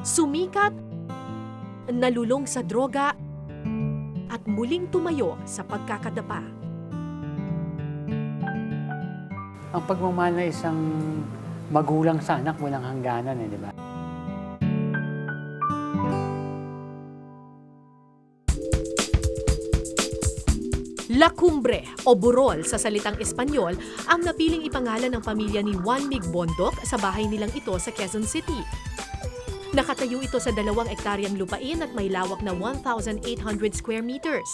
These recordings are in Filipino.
Sumikat, nalulong sa droga, at muling tumayo sa pagkakadapa. Ang pagmamahal na isang magulang sa anak, walang hangganan di ba? La Cumbre o Burol sa salitang Espanyol ang napiling ipangalan ng pamilya ni Juan Mig Bondoc sa bahay nilang ito sa Quezon City. Nakatayo ito sa 2 ektaryang lupain at may lawak na 1,800 square meters.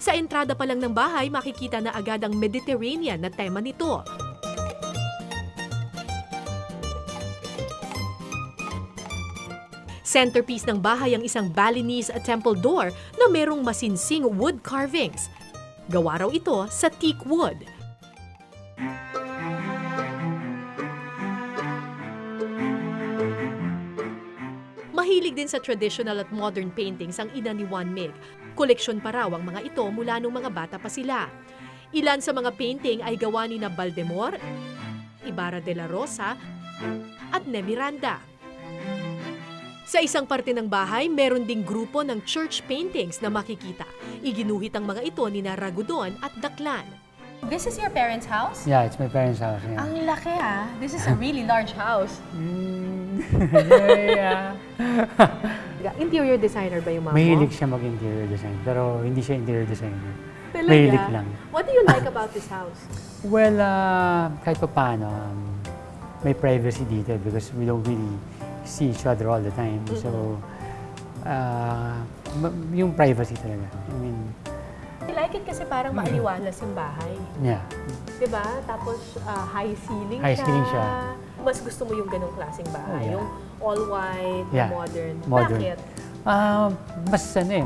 Sa entrada pa lang ng bahay, makikita na agad ang Mediterranean na tema nito. Centerpiece ng bahay ang isang Balinese temple door na merong masinsing wood carvings. Gawa raw ito sa teak wood. Mahilig din sa traditional at modern paintings ang ina ni Juan Mig. Koleksyon pa raw ang mga ito mula nung mga bata pa sila. Ilan sa mga painting ay gawa ni na Baldemor, Ibarra de la Rosa, at Ne Miranda. Sa isang parte ng bahay, meron ding grupo ng church paintings na makikita. Iginuhit ang mga ito ni na Ragudon at Daklan. This is your parents' house? Yeah, it's my parents' house. Yeah. Ang laki ah. This is a really large house. Yeah. Interior designer ba yung mama? Mahilig siya mag-interior design, pero hindi siya interior designer. Talaga? Mahilig lang. What do you like about this house? Well, kahit pa paano, may privacy dito because we don't really see each other all the time. So, yung privacy talaga. I mean, I like it kasi parang maaliwalas yung bahay. yeah. Diba? Tapos high ceiling High siya. ceiling siya. Mas gusto mo yung ganong klaseng bahay. Oh, yeah. Yung all white, Yeah. modern. Modern. Bakit?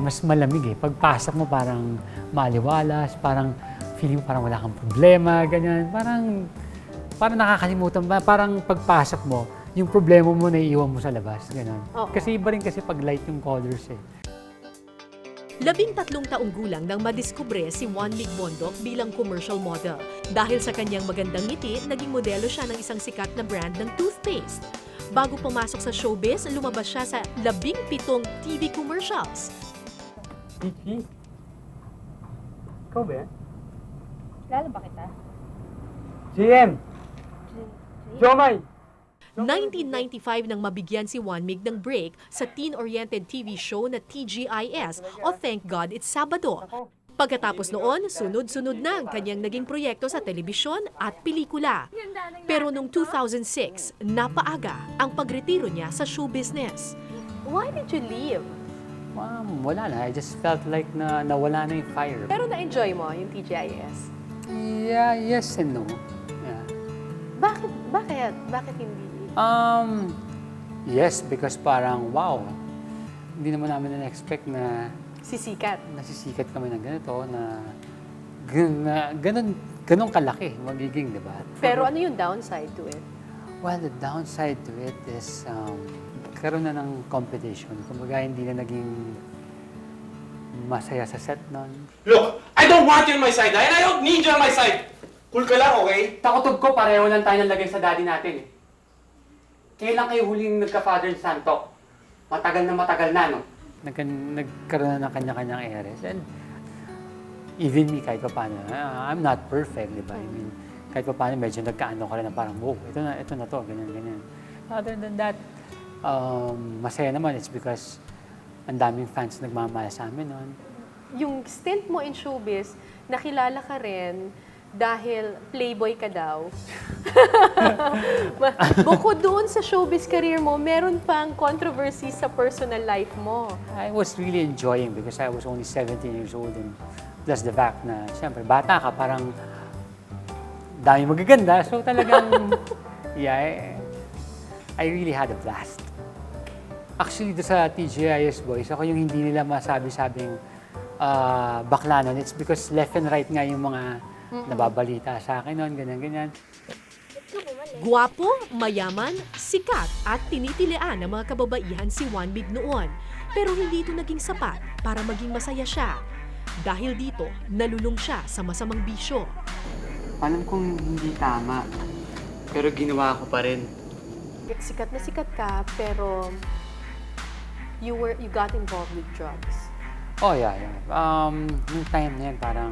Mas malamig eh. Pagpasok mo parang maaliwalas, parang feeling mo parang wala kang problema, ganyan. Parang nakakalimutan ba? Parang pagpasok mo, yung problema mo naiiwan mo sa labas, ganun. Oo. Kasi iba rin kasi pag light yung colors eh. 13 taong gulang nang madiskubre si Juan Mig Bondoc bilang commercial model. Dahil sa kanyang magandang ngiti, naging modelo siya ng isang sikat na brand ng toothpaste. Bago pumasok sa showbiz, lumabas siya sa 17 TV commercials. Kiki? Ikaw ba? Lalo ba kita? GM! Jomay! 1995 nang mabigyan si Juan Mig ng break sa teen-oriented TV show na TGIS o Thank God It's Sabado. Pagkatapos noon, sunod-sunod na ang kanyang naging proyekto sa telebisyon at pelikula. Pero noong 2006, napaaga ang pagretiro niya sa show business. Why did you leave? Wala na. I just felt like nawala na yung fire. Pero na-enjoy mo yung TGIS? Yeah, yes and no. Yeah. Bakit? Bakit hindi? Yes, because parang wow. Hindi naman namin na-expect na Sisikat. nasisikat kami ng ganito, na ganun kalaki magiging, di ba? Pero ano yung downside to it? Well, the downside to it is karoon na ng competition. Kumbaga, hindi na naging masaya sa set nun. Look, I don't want you on my side, and I don't need you on my side. Cool ka lang, okay? Takutob ko, pareho lang tayo nalagay sa daddy natin eh. Kailan kayo huling nagka-father and son talk? Matagal na, no? Nagkaroon na ng kanya-kanyang eres. And even me, kahit pa paano, I'm not perfect, di ba? I mean, kahit pa paano, medyo nagkaano ka rin na parang, wow, ito na to, ganyan. Other than that, masaya naman. It's because ang daming fans nagmamahal sa amin noon. Yung stint mo in showbiz, nakilala ka rin dahil playboy ka daw. Bukod doon sa showbiz career mo, meron pang controversy sa personal life mo. I was really enjoying because I was only 17 years old and plus the fact na, siyempre, bata ka, parang dami magaganda. So talagang, yeah, I really had a blast. Actually, doon sa TGIS Boys, ako yung hindi nila masabi-sabing bakla nun. It's because left and right nga yung mga nababalita sa akin noon, ganyan. Guwapo, mayaman, sikat at tinitilian ng mga kababaihan si Juan Mig noon. Pero hindi ito naging sapat para maging masaya siya. Dahil dito, nalulung siya sa masamang bisyo. Alam kong hindi tama, pero ginawa ko pa rin. Sikat na sikat ka, pero you got involved with drugs. Oh, yeah. Yung time na yan, parang,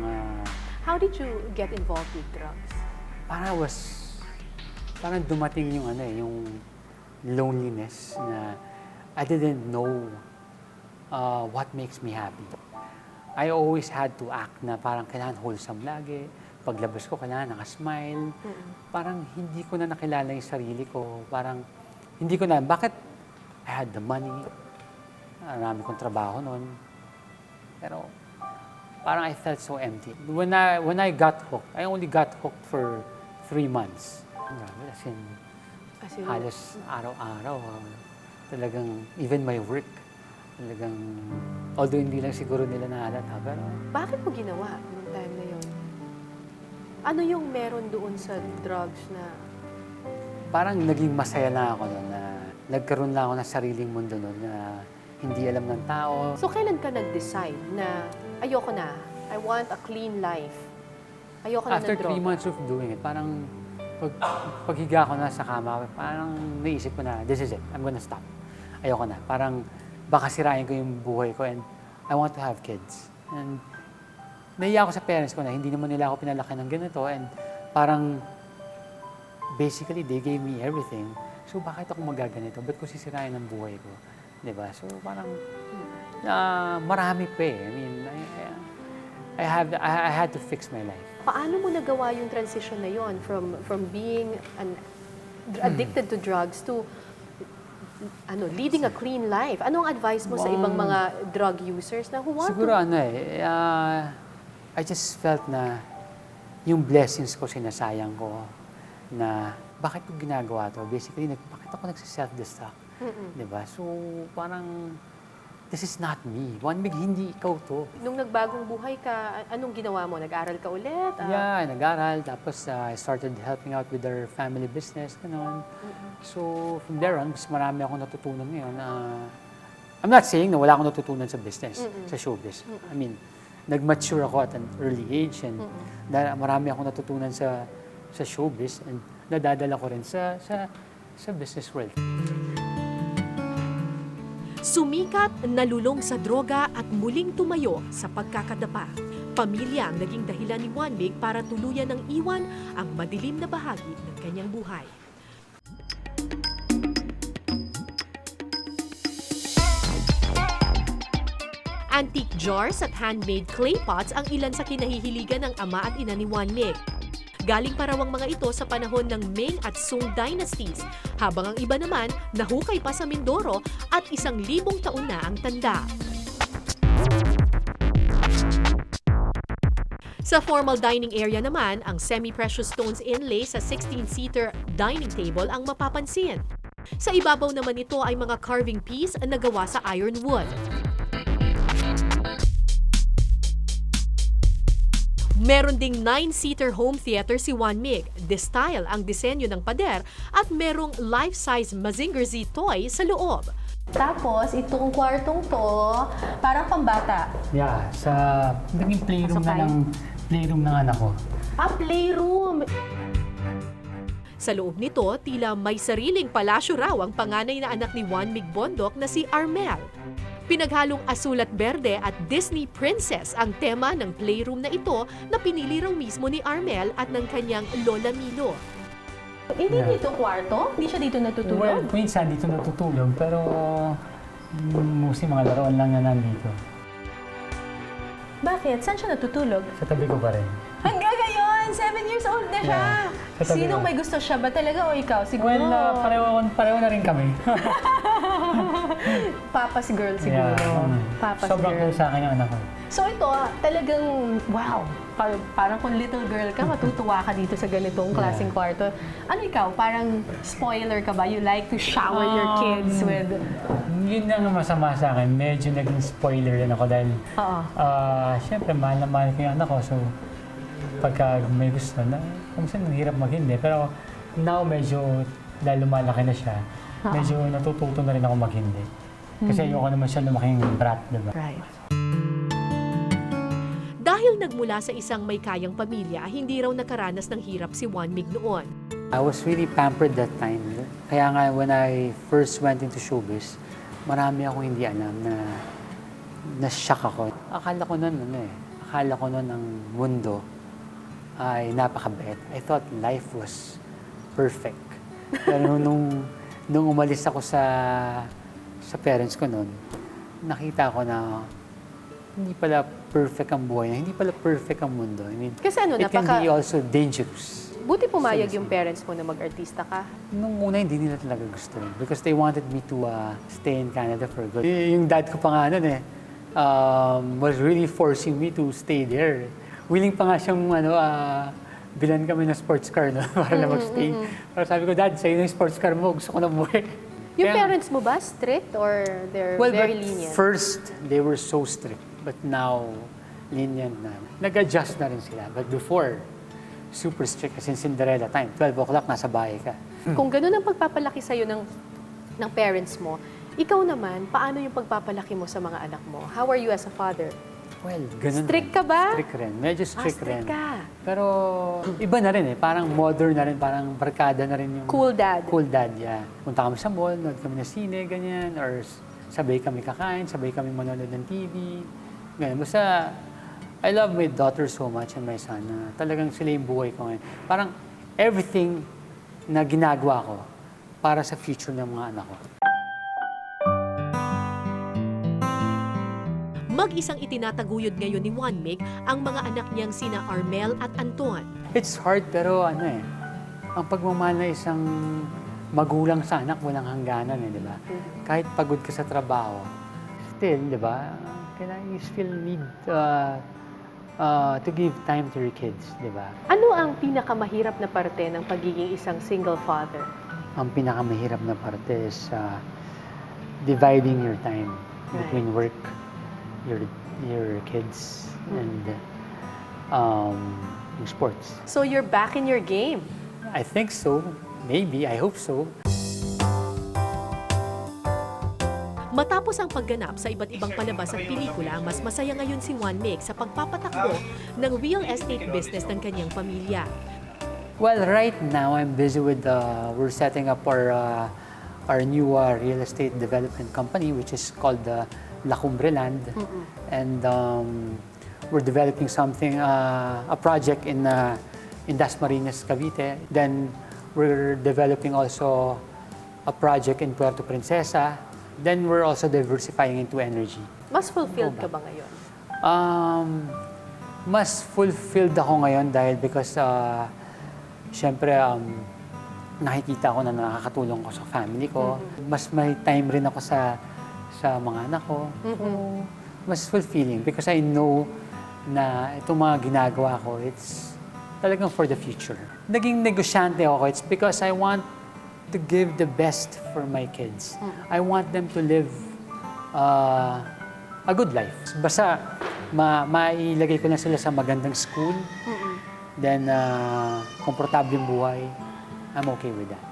How did you get involved with drugs? parang dumating yung yung loneliness na I didn't know what makes me happy. I always had to act na parang kailangan wholesome lagi. Paglabas ko, kailangan nakasmile. Parang hindi ko na nakilala yung sarili ko. Parang hindi ko na, bakit I had the money, marami kong trabaho noon. Pero parang I felt so empty. When I got hooked, I only got hooked for 3 months. Grabe, As in, halos araw-araw. Talagang, even my work, talagang, although hindi lang siguro nila nahalata, pero bakit mo ginawa nung time na yon? Ano yung meron doon sa drugs na parang naging masaya na ako noon na nagkaroon lang ako ng sariling mundo noon na hindi alam ng tao. So, kailan ka nag-decide na ayoko na, I want a clean life? Ayoko na After ng droga. 3 months of doing it, parang paghiga ko na sa kama, parang naisip ko na, this is it, I'm gonna stop. Ayoko na. Parang baka sirain ko yung buhay ko and I want to have kids. And nahiya ako sa parents ko na hindi naman nila ako pinalaki ng ganito and parang basically they gave me everything. So bakit ako magaganito? Ba't ko sisirain ang buhay ko? Diba? So parang marami pa eh. I mean, I had to fix my life. Paano mo nagawa yung transition na yon from being addicted to drugs to leading a clean life? Anong advice mo sa ibang mga drug users na who want Siguro to... I just felt na yung blessings ko sinasayang ko na bakit ko ginagawa to? Basically, bakit ako nagsiself-destruct? Diba? So, parang, this is not me. One Mig, hindi ikaw to. Nung nagbagong buhay ka, anong ginawa mo? Nag-aral ka ulit? Yeah, nag-aral. Tapos, I started helping out with their family business. Ganun. So, from there on, mas marami akong natutunan ngayon. I'm not saying na wala akong natutunan sa business, sa showbiz. I mean, nag-mature ako at an early age and marami akong natutunan sa showbiz and nadadala ko rin sa business world. Sumikat, nalulong sa droga at muling tumayo sa pagkakadapa. Pamilya ang naging dahilan ni Juan Mig para tuluyan ng iwan ang madilim na bahagi ng kanyang buhay. Antique jars at handmade clay pots ang ilan sa kinahihiligan ng ama at ina ni Juan Mig. Galing pa raw ang mga ito sa panahon ng Ming at Sung dynasties, habang ang iba naman nahukay pa sa Mindoro at 1,000 taon na ang tanda. Sa formal dining area naman, ang semi-precious stones inlay sa 16-seater dining table ang mapapansin. Sa ibabaw naman ito ay mga carving piece na nagawa sa ironwood. Meron ding 9-seater home theater si Juan Mig. This style ang disenyo ng pader at merong life-size Mazinger Z toy sa loob. Tapos, itong kwartong to, parang pambata. Yeah, naging playroom ng anak ko. Playroom! Sa loob nito, tila may sariling palasyo raw ang panganay na anak ni Juan Mig Bondoc na si Armel. Pinaghalong asul at berde at Disney princess ang tema ng playroom na ito na pinili raw mismo ni Armel at ng kanyang Lola Milo. Hindi dito kwarto? Hindi siya dito Well, natutulog? minsan dito natutulog, pero mostly mga laruan lang na nandito. Bakit? Saan siya natutulog? Sa tabi ko pa rin. Hanggang ngayon! 7 years old na siya! Yeah. Sa tabi Sinong ko. may gusto siya ba talaga o ikaw? Siguro, Well, pareho na rin kami. Papa's girl siguro. Papa's Sobrang girl. close sa akin yung anak ko. So ito, talagang, wow! Parang kung little girl ka, matutuwa ka dito sa ganitong klaseng kwarto. Ano ikaw? Parang spoiler ka ba? You like to shower your kids with... Yun lang ang masama sa akin. Medyo naging spoiler din ako dahil Oo. syempre mahal na mahal ko yung anak ko. So pagka may gusto na, kung saan hirap maghindi. Pero now medyo dahil lumalaki na siya, medyo natututo na rin ako maghindi. Kasi ayoko naman siya lumaking brat, diba? Right. Dahil nagmula sa isang may kayang pamilya, hindi raw nakaranas ng hirap si Juan Mig noon. I was really pampered that time. Kaya nga when I first went into showbiz, marami akong hindi alam na-shock ako. Akala ko noon ang mundo ay napakabait. I thought life was perfect. Pero nung umalis ako sa parents ko noon, nakita ko na hindi pala perfect ang buhay, hindi pala perfect ang mundo. I mean, Kasi ano, it can be also dangerous. Buti pumayag yung parents mo na mag-artista ka. Nung una, hindi nila talaga gusto. Because they wanted me to stay in Canada for good. Yung dad ko pa nga nun was really forcing me to stay there. Willing pa nga siyang bilan kami ng sports car para na mag-stay. Pero sabi ko, Dad, sa'yo na yung sports car mo, gusto ko na buhay. Yung parents mo ba strict or they're very lenient? First, they were so strict. But now, lenient na. Nag-adjust na rin sila. But before, super strict kasi Cinderella time. 12 o'clock, nasa bahay ka. Kung ganun ang pagpapalaki sa'yo ng parents mo, ikaw naman, paano yung pagpapalaki mo sa mga anak mo? How are you as a father? Well, ganun. Strict ka ba? Strict rin. Medyo strict rin. Strict ka. Pero iba na rin Parang modern na rin. Parang barkada na rin yung... Cool dad. Cool dad, yeah. Punta kami sa mall, nood kami na sine, ganyan. Or sabay kami kakain, sabay kami manonood ng TV. Ganyan. Basta, I love my daughter so much and my son na talagang sila yung buhay ko ngayon. Parang everything na ginagawa ko para sa future ng mga anak ko. Mag-isang itinataguyod ngayon ni Juan Mig ang mga anak niyang sina Armel at Anton. It's hard pero ang pagmamahal na isang magulang sa anak walang hangganan di ba? Kahit pagod ka sa trabaho, still, di ba? You still need to give time to your kids, di ba? Ano ang pinakamahirap na parte ng pagiging isang single father? Ang pinakamahirap na parte is dividing your time between work, your kids, and yung sports. So you're back in your game. I think so. Maybe. I hope so. Matapos ang pagganap sa iba't ibang palabas at pelikula, mas masaya ngayon si Juan Mig sa pagpapatakbo ng real estate business ng kanyang pamilya. Well, right now I'm busy with we're setting up our new real estate development company, which is called La Cumbre Land, and we're developing something, a project in Dasmariñas, Cavite. Then we're developing also a project in Puerto Princesa. Then we're also diversifying into energy. Mas fulfilled ka ba ngayon? Mas fulfilled ako ngayon dahil because syempre nakikita ko na nakakatulong ko sa family ko. Mas may time rin ako sa mga anak ko. So, mas fulfilling because I know na itong mga ginagawa ko, it's talagang for the future. Naging negosyante ako, it's because I want to give the best for my kids. I want them to live a good life. Basta mailagay ko lang sila sa magandang school, then komportable yung buhay, I'm okay with that.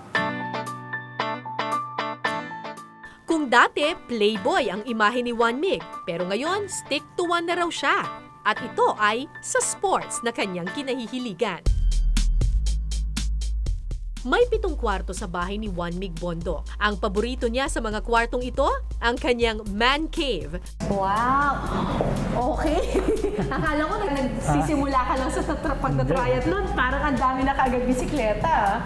Kung dati, playboy ang imahe ni Juan Mig, pero ngayon, stick to one na raw siya. At ito ay sa sports na kanyang kinahihiligan. May 7 kwarto sa bahay ni Juan Mig Bondo. Ang paborito niya sa mga kwartong ito, ang kanyang man cave. Wow! Okay. Akala ko nagsisimula ka lang sa pagta-triathlon. Parang ang dami na kaagad bisikleta.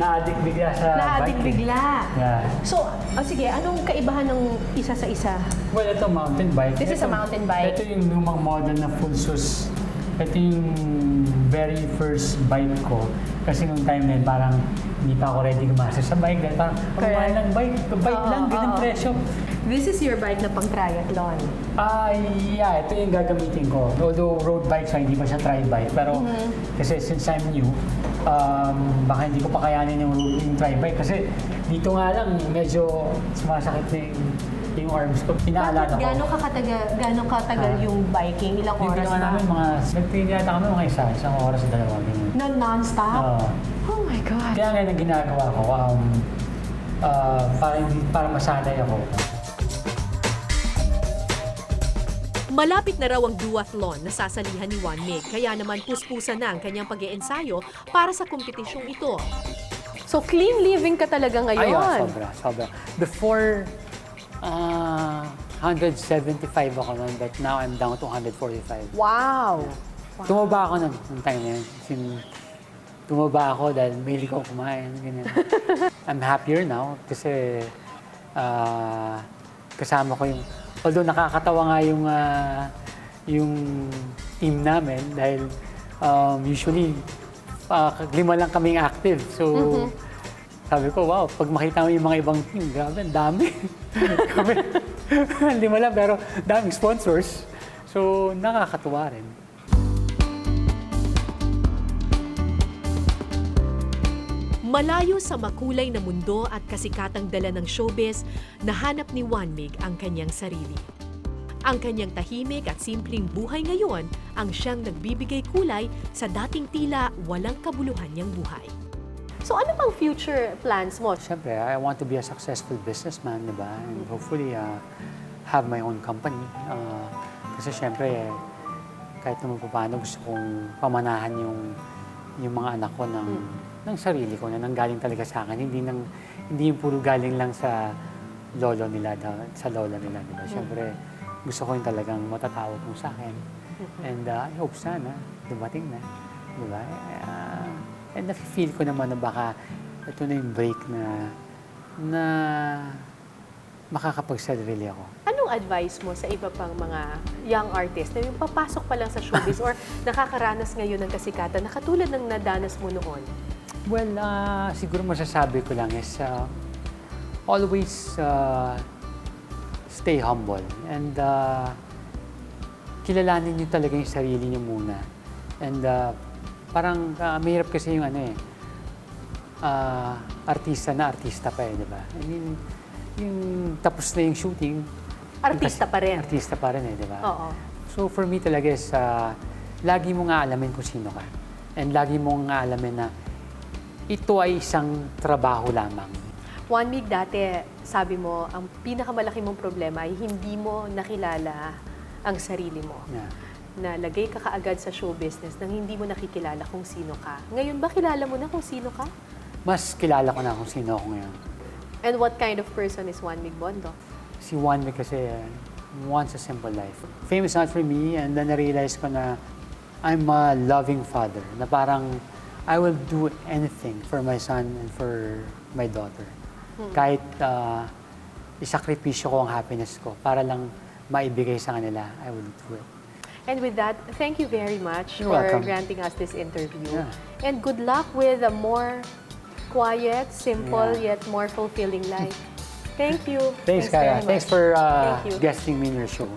Na-addict bigla sa Na-addict bike. bigla. Yeah. So, sige, anong kaibahan ng isa sa isa? Well, ito mountain bike. This is a mountain bike. Ito yung lumang model na full SUS. Ito yung very first bike ko. Kasi nung time na yun, parang hindi pa ako ready gumasa sa bike. Dahil parang, mahal lang bike. Bike lang, ganun presyo. This is your bike na pang triathlon. Yeah, ito yung gagamitin ko. Although road bike, so hindi pa siya tri-bike. Pero kasi since I'm new, baka hindi ko pa kayanin yung tri-bike. Kasi dito nga lang, medyo sumasakit na yung arms ko. Pinaalala ko. Gano'ng katagal yung biking? Ilang oras Yung ba? namin, nagpinilata kami mga isang oras sa dalawa. Ganun. Non-stop? Oo. Oh my God. Kaya ngayon ang ginagawa ko, para masanay ako. Malapit na raw ang duathlon na sasalihan ni Juan Mig, kaya naman puspusan na ang kanyang pag-iensayo para sa kompetisyong ito. So, clean living ka talaga ngayon. Ayun, sobra. Before, 175 ako nun, but now I'm down to 145. Wow! Tumaba ako nun, nung time na yun. Tumaba ako dahil mahilig ako kumain, ganyan. I'm happier now kasi kasama ko yung, although nakakatawa nga yung team namin dahil usually 5 lang kaming active. So, sabi ko, wow, pag makita mo yung mga ibang team, grabe, ang dami. Kami, 5 lang, pero daming sponsors. So, nakakatuwa rin. Malayo sa makulay na mundo at kasikatang dala ng showbiz, nahanap ni Juan Mig ang kanyang sarili. Ang kanyang tahimik at simpleng buhay ngayon ang siyang nagbibigay kulay sa dating tila walang kabuluhan niyang buhay. So, ano bang future plans mo? Siyempre, I want to be a successful businessman, di ba? And hopefully, have my own company. Kasi siyempre, kahit naman paano gusto kong pamanahan yung mga anak ko ng sarili ko na nanggaling talaga sa akin. Hindi yung puro galing lang sa lolo nila, sa lola nila, di ba? Siyempre, gusto ko yung talagang matatawag mo sa akin. And I hope sana dumating na, di ba? And na-feel ko naman na baka ito na yung break na makakapagsarili ako. Anong advice mo sa iba pang mga young artist na yung papasok pa lang sa showbiz or nakakaranas ngayon ng kasikatan na katulad ng nadanas mo noon? Well, siguro masasabi ko lang is always stay humble and kilalanin niyo talaga yung sarili niyo muna. And parang mahirap kasi yung artista na artista pa di ba? I mean, yung tapos na yung shooting. Artista pa rin. Artista pa rin di ba? Oo. So for me talaga is lagi mo nga alamin kung sino ka. And lagi mo nga alamin na ito ay isang trabaho lamang. Juan Mig, dati sabi mo, ang pinakamalaki mong problema ay hindi mo nakilala ang sarili mo. Yeah. Nalagay ka kaagad sa show business nang hindi mo nakikilala kung sino ka. Ngayon ba kilala mo na kung sino ka? Mas kilala ko na kung sino ako ngayon. And what kind of person is Juan Mig Bondo? Si Juan Mig kasi wants a simple life. Fame is not for me, and then na-realize ko na I'm a loving father, na parang I will do anything for my son and for my daughter. Kahit isakripisyo ko ang happiness ko para lang maibigay sa kanila, I will do it. And with that, thank you very much You're for welcome. granting us this interview. Yeah. And good luck with a more quiet, simple, Yeah. yet more fulfilling life. Thank you. Thanks, very Kaya. much. Thanks for Thank you. guesting me in your show.